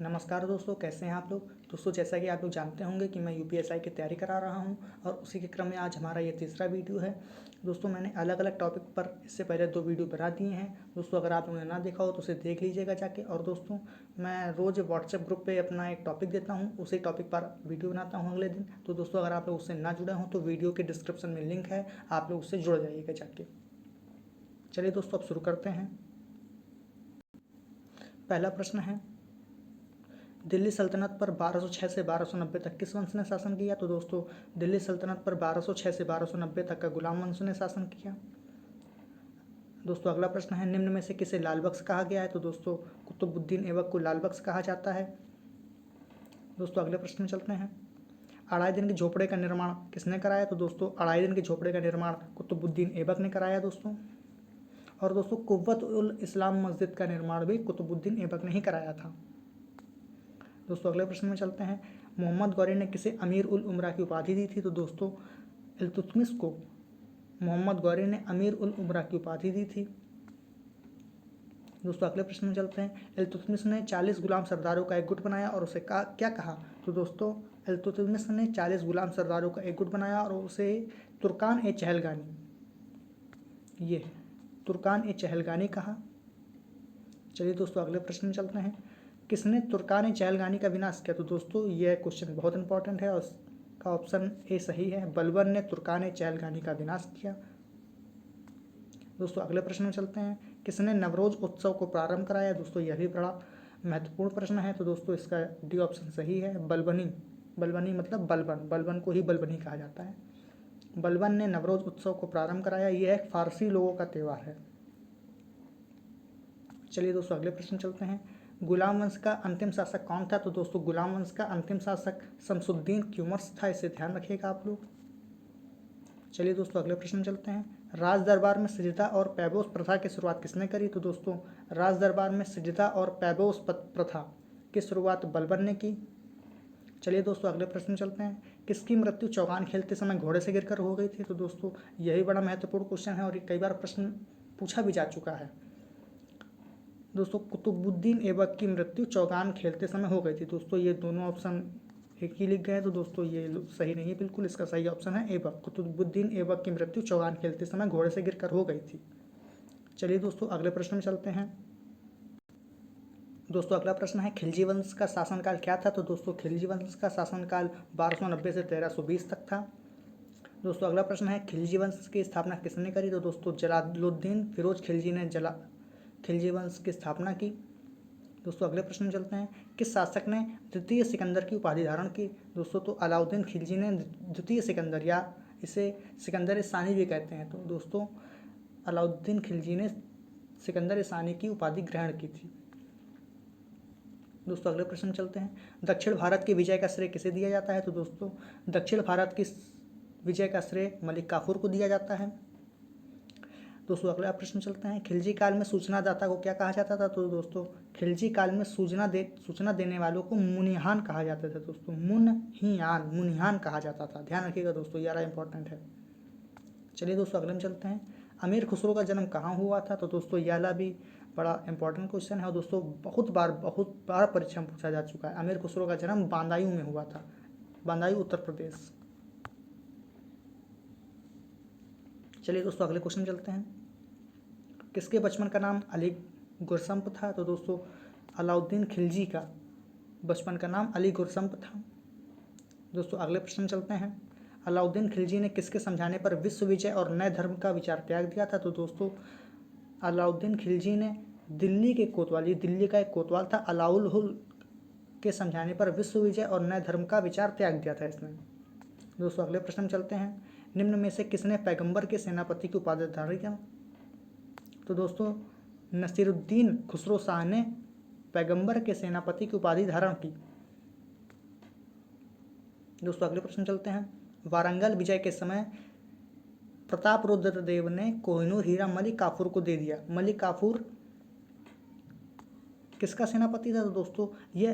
नमस्कार दोस्तों, कैसे हैं आप लोग। दोस्तों, जैसा कि आप लोग जानते होंगे कि मैं यूपीएसआई की तैयारी करा रहा हूं और उसी के क्रम में आज हमारा ये तीसरा वीडियो है। दोस्तों, मैंने अलग अलग टॉपिक पर इससे पहले 2 वीडियो बना दिए हैं। दोस्तों, अगर आप लोगों ने ना देखा हो तो उसे देख लीजिएगा जाके। और दोस्तों, मैं रोज़ व्हाट्सएप ग्रुप पे अपना एक टॉपिक देता हूँ, उसी टॉपिक पर वीडियो बनाता हूँ अगले दिन। तो दोस्तों, अगर आप लोग उससे ना जुड़े हों तो वीडियो के डिस्क्रिप्शन में लिंक है, आप लोग उससे जुड़ जाइएगा जाके। चलिए दोस्तों, अब शुरू करते हैं। पहला प्रश्न है, दिल्ली सल्तनत पर 1206 से 1290 तक किस वंश ने शासन किया। तो दोस्तों, दिल्ली सल्तनत पर 1206 से 1290 तक का गुलाम वंश ने शासन किया। दोस्तों, अगला प्रश्न है, निम्न में से किसे लाल बख्श कहा गया है। तो दोस्तों, कुतुबुद्दीन ऐबक को लाल बख्श कहा जाता है। दोस्तों, अगले प्रश्न में चलते हैं, अढ़ाई दिन के झोपड़े का निर्माण किसने कराया। तो दोस्तों, अढ़ाई दिन के झोपड़े का निर्माण कुतुबुद्दीन ऐबक ने कराया दोस्तों। और दोस्तों, कुव्वत उल इस्लाम मस्जिद का निर्माण भी कुतुबुद्दीन ऐबक ने ही कराया था। दोस्तों, अगले प्रश्न में चलते हैं, मोहम्मद गौरी ने किसे अमीर उल उमरा की उपाधि दी थी। तो दोस्तों, इल्तुतमिश को मोहम्मद गौरी ने अमीर उल उमरा की उपाधि दी थी। दोस्तों, अगले प्रश्न में चलते हैं, इल्तुतमिश ने 40 गुलाम सरदारों का एक गुट बनाया और उसे क्या कहा। तो दोस्तों, इल्तुतमिश ने 40 गुलाम सरदारों का एक गुट बनाया और उसे तुर्कान ए चहलगानी कहा। चलिए दोस्तों, अगले प्रश्न में चलते हैं, किसने तुर्कान ए चहलगानी का विनाश किया। तो दोस्तों, यह क्वेश्चन बहुत इंपॉर्टेंट है और इसका ऑप्शन ए सही है, बलबन ने तुर्कान ए चहलगानी का विनाश किया। दोस्तों, अगले प्रश्न में चलते हैं, किसने नवरोज उत्सव को प्रारंभ कराया। दोस्तों, यह भी बड़ा महत्वपूर्ण प्रश्न है। तो दोस्तों, इसका डी ऑप्शन सही है, बलबनी मतलब बलबन को ही बलबनी कहा जाता है। बलबन ने नवरोज उत्सव को प्रारंभ कराया। यह एक फारसी लोगों का त्यौहार है। चलिए दोस्तों, अगले प्रश्न चलते हैं, गुलाम वंश का अंतिम शासक कौन था। तो दोस्तों, गुलाम वंश का अंतिम शासक शमसुद्दीन क्यूमर्स था, इसे ध्यान रखिएगा आप लोग। चलिए दोस्तों, अगले प्रश्न चलते हैं, राज दरबार में सजदा और पैबोस प्रथा की शुरुआत किसने करी। तो दोस्तों, राज दरबार में सजदा और पैबोस प्रथा की शुरुआत बलबन ने की। चलिए दोस्तों, अगले प्रश्न चलते हैं, किसकी मृत्यु चौगान खेलते समय घोड़े से गिरकर हो गई थी। तो दोस्तों, यही बड़ा महत्वपूर्ण क्वेश्चन है और कई बार प्रश्न पूछा भी जा चुका है। दोस्तों, कुतुबुद्दीन ऐबक की मृत्यु चौगान खेलते समय हो गई थी। दोस्तों, ये दोनों ऑप्शन एक ही लिख गए, तो दोस्तों ये सही नहीं है बिल्कुल। इसका सही ऑप्शन है ऐबक, कुतुबुद्दीन ऐबक की मृत्यु चौगान खेलते समय घोड़े से गिरकर हो गई थी। चलिए दोस्तों, अगले प्रश्न में चलते हैं। दोस्तों, अगला प्रश्न है, खिलजी वंश का शासनकाल क्या था। तो दोस्तों, खिलजी वंश का शासनकाल 1290 से 1320 तक था। दोस्तों, अगला प्रश्न है, खिलजी वंश की स्थापना किसने करी। तो दोस्तों, जलालुद्दीन फिरोज खिलजी ने खिलजी वंश की स्थापना की। दोस्तों, अगले प्रश्न में चलते हैं, किस शासक ने द्वितीय सिकंदर की उपाधि धारण की। दोस्तों, तो अलाउद्दीन खिलजी ने द्वितीय सिकंदर, या इसे सिकंदर सानी भी कहते हैं। तो दोस्तों, अलाउद्दीन खिलजी ने सिकंदर सानी की उपाधि ग्रहण की थी। दोस्तों, अगले प्रश्न में चलते हैं, दक्षिण भारत की विजय का श्रेय किसे दिया जाता है। तो दोस्तों, दक्षिण भारत की विजय का श्रेय मलिक काफूर को दिया जाता है। दोस्तों, अगला प्रश्न चलते हैं, खिलजी काल में सूचनादाता को क्या कहा जाता था। तो दोस्तों, खिलजी काल में सूचना देने वालों को मुनिहान कहा जाता था। दोस्तों, मुनिहान कहा जाता था, ध्यान रखिएगा दोस्तों, ये इंपॉर्टेंट है। चलिए दोस्तों, अगले में चलते हैं, अमीर खुसरो का जन्म कहाँ हुआ था। तो दोस्तों, यह भी बड़ा इंपॉर्टेंट क्वेश्चन है और दोस्तों बहुत बार परीक्षा में पूछा जा चुका है। अमीर खुसरो का जन्म बांदायूं में हुआ था, बांदायूं उत्तर प्रदेश। चलिए दोस्तों, अगले क्वेश्चन चलते हैं, किसके बचपन का नाम अली गुरसम्प था। तो दोस्तों, अलाउद्दीन खिलजी का बचपन का नाम अली गुरसम्प था। दोस्तों, अगले प्रश्न चलते हैं, अलाउद्दीन खिलजी ने किसके समझाने पर विश्व विजय और नए धर्म का विचार त्याग दिया था। तो दोस्तों, अलाउद्दीन खिलजी ने दिल्ली का एक कोतवाल था अलाउल के समझाने पर विश्व विजय और नए धर्म का विचार त्याग दिया था इसने। दोस्तों, अगले प्रश्न चलते हैं, निम्न में से किसने पैगंबर के सेनापति की उपाधि धारण किया। तो दोस्तों, नसीरुद्दीन खुसरो शाह ने पैगंबर के सेनापति की उपाधि धारण की। दोस्तों, अगले प्रश्न चलते हैं, वारंगल विजय के समय प्रतापरुद्र देव ने कोहिनूर हीरा मलिक काफूर को दे दिया। मलिक काफूर किसका सेनापति था। तो दोस्तों, ये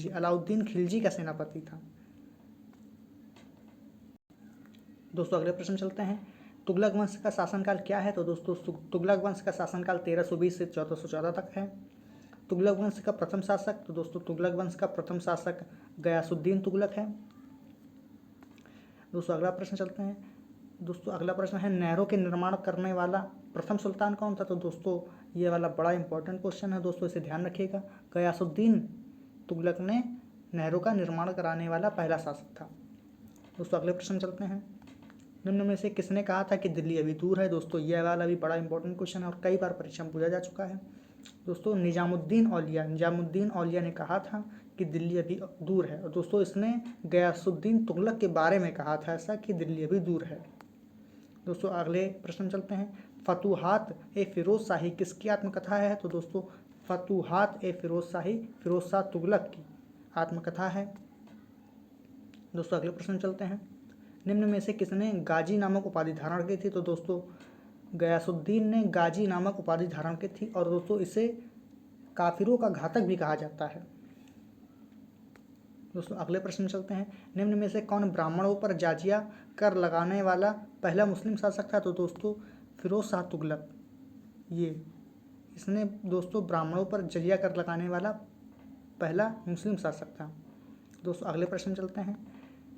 अलाउद्दीन खिलजी का सेनापति था। दोस्तों, अगले प्रश्न चलते हैं, तुगलक वंश का शासनकाल क्या है। तो दोस्तों, तुगलक वंश का शासनकाल 1320 से 1414 तक है। तुगलक वंश का प्रथम शासक, तो दोस्तों तुगलक वंश का प्रथम शासक गयासुद्दीन तुगलक है। दोस्तों अगला प्रश्न चलते हैं। दोस्तों अगला प्रश्न है नहरों के निर्माण करने वाला प्रथम सुल्तान कौन था? तो दोस्तों ये वाला बड़ा इंपॉर्टेंट क्वेश्चन है दोस्तों, इसे ध्यान रखिएगा। गयासुद्दीन तुगलक ने नहरों का निर्माण कराने वाला पहला शासक था। दोस्तों अगले प्रश्न चलते हैं। निम्न में से किसने कहा था कि दिल्ली अभी दूर है? दोस्तों यह वाला भी बड़ा इंपॉर्टेंट क्वेश्चन है और कई बार परीक्षा में पूछा जा चुका है। दोस्तों निजामुद्दीन औलिया ने कहा था कि दिल्ली अभी दूर है। और दोस्तों इसने गयासुद्दीन तुगलक के बारे में कहा था ऐसा कि दिल्ली अभी दूर है। दोस्तों अगले प्रश्न चलते हैं। फतूहात ए फिरोज शाही किसकी आत्मकथा है? तो दोस्तों फतूहात ए फिरोज शाही फिरोज शाह तुगलक की आत्मकथा है। दोस्तों अगले प्रश्न चलते हैं। निम्न में से किसने गाजी नामक उपाधि धारण की थी? तो दोस्तों गयासुद्दीन ने गाजी नामक उपाधि धारण की थी और दोस्तों इसे काफिरों का घातक भी कहा जाता है। दोस्तों अगले प्रश्न चलते हैं। निम्न में से कौन ब्राह्मणों पर जाजिया कर लगाने वाला पहला मुस्लिम शासक था? तो दोस्तों फिरोज शाह तुगलक इसने दोस्तों ब्राह्मणों पर जजिया कर लगाने वाला पहला मुस्लिम शासक था। दोस्तों अगले प्रश्न चलते हैं।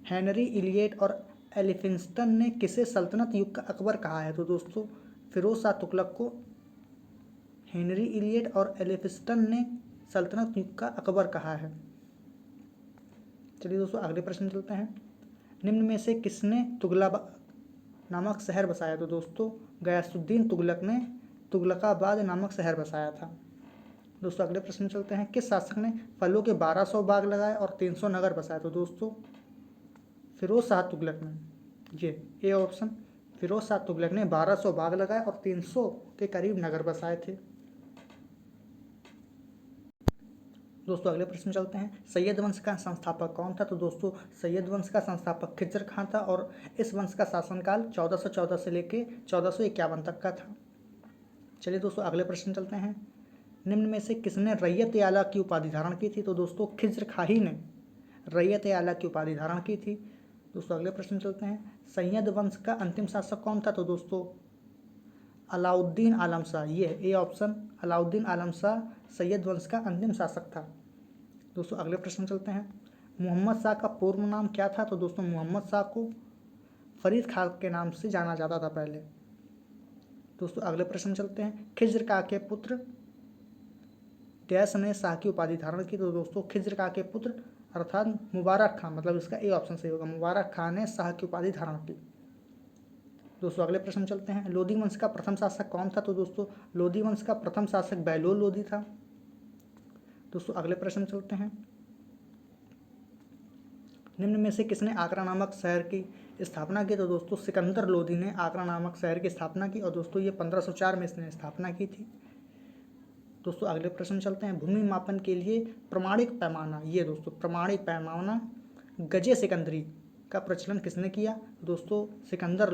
हेनरी इलियट और एलिफिंस्टन ने किसे सल्तनत युग का अकबर कहा है? तो दोस्तों फिरोज शाह तुगलक को हेनरी इलियट और एलिफिंस्टन ने सल्तनत युग का अकबर कहा है। चलिए दोस्तों अगले प्रश्न चलते हैं। निम्न में से किसने तुगलकाबाद नामक शहर बसाया? तो दोस्तों गयासुद्दीन तुगलक ने तुगलकाबाद नामक शहर बसाया था। दोस्तों अगले प्रश्न चलते हैं। किस शासक ने फलों के 1200 बाग लगाए और 300 नगर बसाए? तो दोस्तों फिरोज शाह तुगलक ने ए ऑप्शन फिरोज शाह तुगलक ने 1200 बाग लगाए और 300 के करीब नगर बसाए थे। दोस्तों अगले प्रश्न चलते हैं। सैयद वंश का संस्थापक कौन था? तो दोस्तों सैयद वंश का संस्थापक खिज्र खां था और इस वंश का शासनकाल 1414 से लेकर 1451 तक का था। चलिए दोस्तों अगले प्रश्न चलते हैं। निम्न में से किसने रैयत ए आला की उपाधि धारण की थी? तो दोस्तों खिज्र खां ही ने रैयत ए आला की उपाधि धारण की थी। दोस्तों अगले प्रश्न चलते हैं। सैयद वंश का अंतिम शासक कौन था? तो दोस्तों अलाउद्दीन आलम शाह ए ऑप्शन अलाउद्दीन आलम शाह सैयद वंश का अंतिम शासक था। दोस्तों अगले प्रश्न चलते हैं। मोहम्मद शाह का पूर्ण नाम क्या था? तो दोस्तों मोहम्मद शाह को फरीद खां के नाम से जाना जाता था पहले। दोस्तों अगले प्रश्न चलते हैं। खिज्र खां के पुत्र डैश ने शाह की उपाधि धारण की? तो दोस्तों खिज्र खां के पुत्र अर्थात मुबारक खां, मतलब इसका ए ऑप्शन सही होगा, मुबारक खां ने शाह की उपाधि धारण की। दोस्तों अगले प्रश्न चलते हैं। लोधी वंश का प्रथम शासक कौन था? तो दोस्तों लोधी वंश का प्रथम शासक बहलोल लोधी था। दोस्तों अगले प्रश्न चलते हैं। निम्न में से किसने आगरा नामक शहर की स्थापना की? तो दोस्तों सिकंदर लोधी ने आगरा नामक शहर की स्थापना की और दोस्तों ये 1504 में इसने स्थापना की थी। दोस्तों अगले प्रश्न चलते हैं। भूमि मापन के लिए प्रमाणिक पैमाना दोस्तों प्रमाणिक पैमाना गजे सिकंदरी का प्रचलन किसने किया? दोस्तों सिकंदर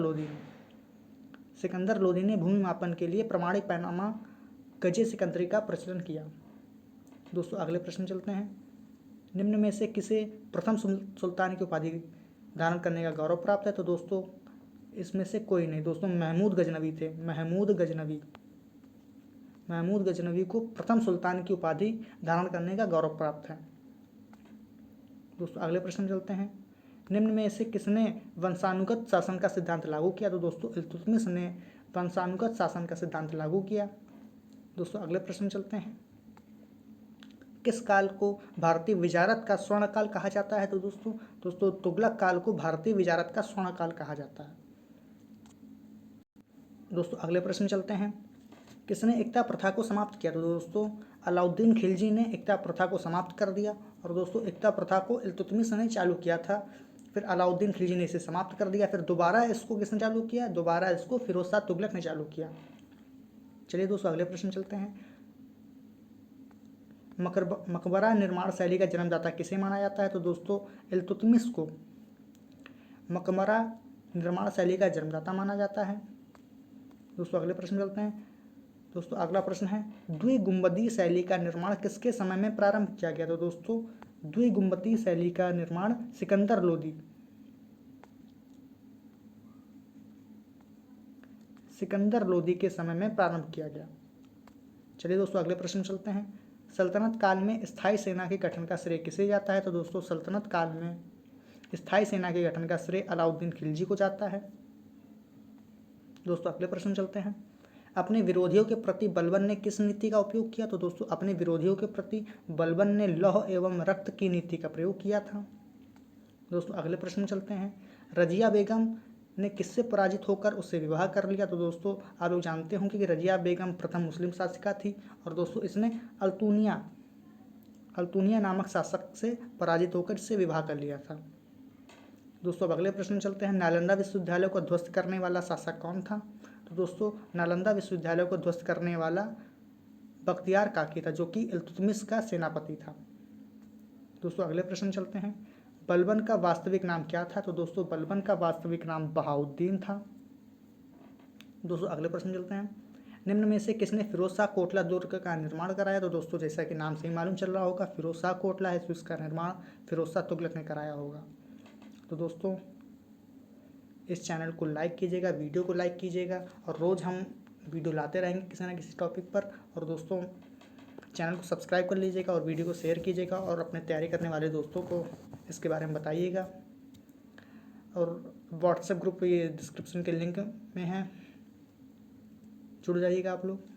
लोधी ने भूमि मापन के लिए प्रमाणिक पैमाना गजे सिकंदरी का प्रचलन किया। दोस्तों अगले प्रश्न चलते हैं। निम्न में से किसे प्रथम सुल्तान की उपाधि धारण करने का गौरव प्राप्त है? तो दोस्तों इसमें से कोई नहीं, दोस्तों महमूद गजनवी थे। महमूद गजनवी को प्रथम सुल्तान की उपाधि धारण करने का गौरव प्राप्त है। दोस्तों अगले प्रश्न चलते हैं। निम्न में से किसने वंशानुगत शासन का सिद्धांत लागू किया? तो दोस्तों इल्तुतमिश ने वंशानुगत शासन का सिद्धांत लागू किया। दोस्तों अगले प्रश्न चलते हैं। किस काल को भारतीय विजारत का स्वर्ण काल कहा जाता है? तो दोस्तों तुगलक काल को भारतीय विजारत का स्वर्ण काल कहा जाता है। दोस्तों अगले प्रश्न चलते हैं। किसने एकता प्रथा को समाप्त किया? तो दोस्तों अलाउद्दीन खिलजी ने एकता प्रथा को समाप्त कर दिया और दोस्तों एकता प्रथा को इल्तुतमिश ने चालू किया था, फिर अलाउद्दीन खिलजी ने इसे समाप्त कर दिया, फिर दोबारा इसको किसने चालू किया? दोबारा इसको फिरोज शाह तुगलक ने चालू किया। चलिए दोस्तों अगले प्रश्न चलते हैं। मकबरा निर्माण शैली का जन्मदाता किसे माना जाता है? तो दोस्तों इल्तुतमिश को मकबरा निर्माण शैली का जन्मदाता माना जाता है। दोस्तों अगले प्रश्न चलते हैं। दोस्तों अगला प्रश्न है द्विगुम्बदी शैली का निर्माण किसके समय में प्रारंभ किया गया? तो दोस्तों द्विगुम्बदी शैली का निर्माण सिकंदर लोधी के समय में प्रारंभ किया गया। चलिए दोस्तों अगले प्रश्न चलते हैं। सल्तनत काल में स्थायी सेना के गठन का श्रेय किसे जाता है? तो दोस्तों सल्तनत काल में स्थायी सेना के गठन का श्रेय अलाउद्दीन खिलजी को जाता है। दोस्तों अगले प्रश्न चलते हैं। अपने विरोधियों के प्रति बलबन ने किस नीति का उपयोग किया? तो दोस्तों अपने विरोधियों के प्रति बलबन ने लौह एवं रक्त की नीति का प्रयोग किया था। दोस्तों अगले प्रश्न चलते हैं। रजिया बेगम ने किससे पराजित होकर उससे विवाह कर लिया? तो दोस्तों आप लोग जानते होंगे कि रजिया बेगम प्रथम मुस्लिम शासिका थी और दोस्तों इसने अल्तुनिया नामक शासक से पराजित होकर इससे विवाह कर लिया था। दोस्तों अब अगले प्रश्न चलते हैं। नालंदा विश्वविद्यालय को ध्वस्त करने वाला शासक कौन था? तो दोस्तों नालंदा विश्वविद्यालय को ध्वस्त करने वाला बख्तियार काकी था, जो कि इल्तुतमिश का सेनापति था। दोस्तों अगले प्रश्न चलते हैं। बलबन का वास्तविक नाम क्या था? तो दोस्तों बलबन का वास्तविक नाम बहाउद्दीन था। दोस्तों अगले प्रश्न चलते हैं। निम्न में से किसने फिरोज शाह कोटला दुर्ग का निर्माण कराया? तो दोस्तों जैसा कि नाम से ही मालूम चल रहा होगा, फिरोज शाह कोटला है, तो इसका निर्माण फिरोज शाह तुगलक ने कराया होगा। तो दोस्तों इस चैनल को लाइक कीजिएगा, वीडियो को लाइक कीजिएगा और रोज़ हम वीडियो लाते रहेंगे किसी ना किसी टॉपिक पर। और दोस्तों चैनल को सब्सक्राइब कर लीजिएगा और वीडियो को शेयर कीजिएगा और अपने तैयारी करने वाले दोस्तों को इसके बारे में बताइएगा। और व्हाट्सएप ग्रुप ये डिस्क्रिप्शन के लिंक में है, जुड़ जाइएगा आप लोग।